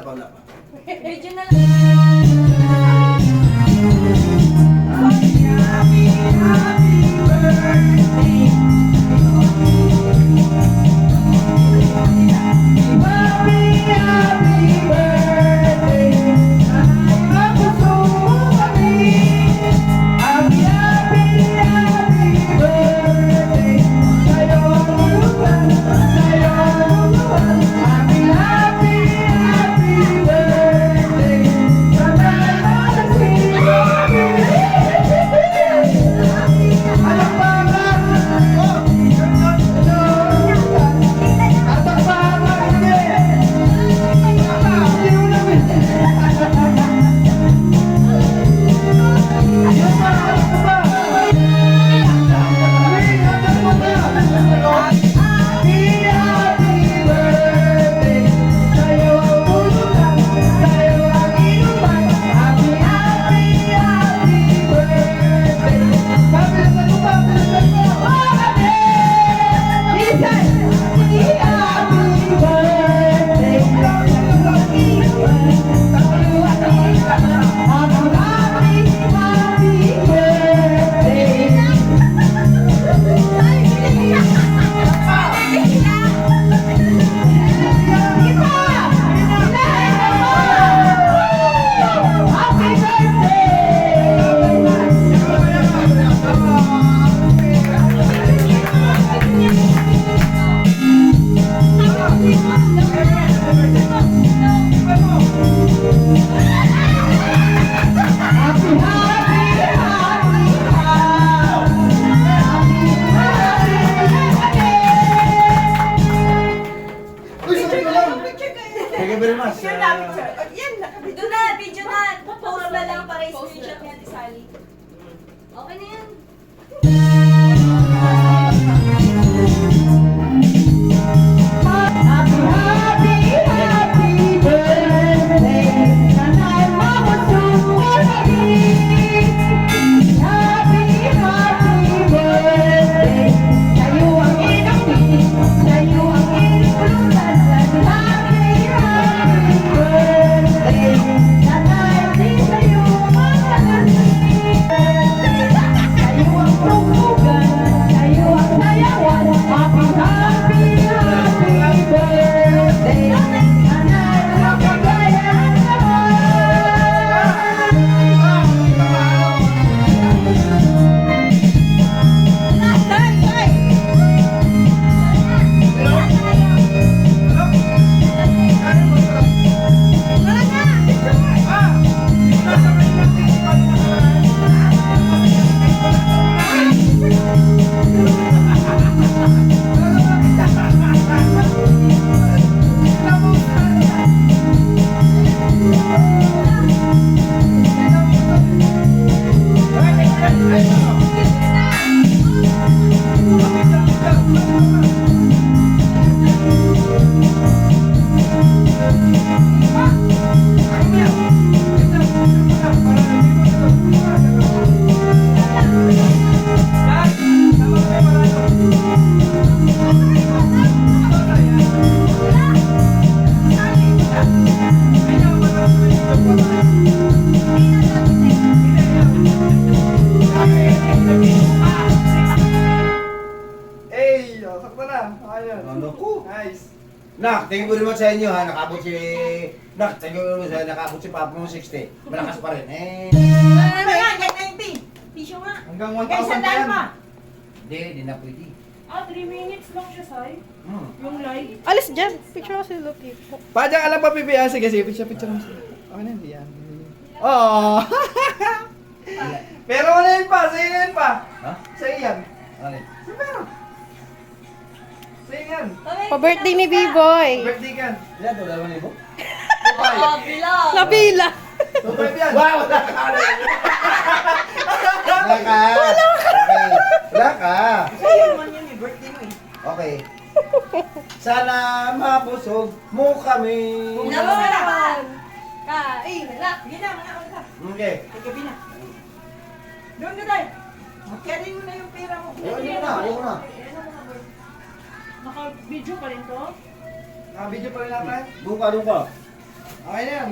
wala pa. Medyo na lang. Thank you very much. Doon na, video na. Post na lang para i-screenshot niya ni Sally. Okay na yan. Nak, thank you very much sa inyo ha. Nakabot si... Nak, thank you very much ha. Nakabot si Papa mo 60. Malakas pa rin. Ano yan? Get 90. Pisyo nga. Hanggang Guys, 1,000 sandaan yan. pa. Hindi na pwede. 3 minutes lang siya, Sai. Yung live. Alis dyan. Picture kasi Lucky. Padang alam pa pipi. Ah, sige, sige. Picture mo. Okay na, hindi yan. Oh. Pero ano yun pa? Sa'yo yan pa. Ha? Sa'yo yan. Alin? Pero. Sa'yo yan. Pa-birthday ni B-Boy. Birthday ka. Ilan to? 2,000? Oh, bilang. Napila. 2,500 yan. Wow! Wala ka! Wala ka! Okay. Wala ka! Sa'yo naman yun yung birthday mo eh. Okay. Sana mabusog mo kami. Naman. Kain. Wala. Sige na, mga wala. Okay. Gabi na. Doon na tayo. Carry mo na yung pera mo. Ayoko na. Naka-video pa rin to? Video pa rin natin. Doon ka. Okay na yan.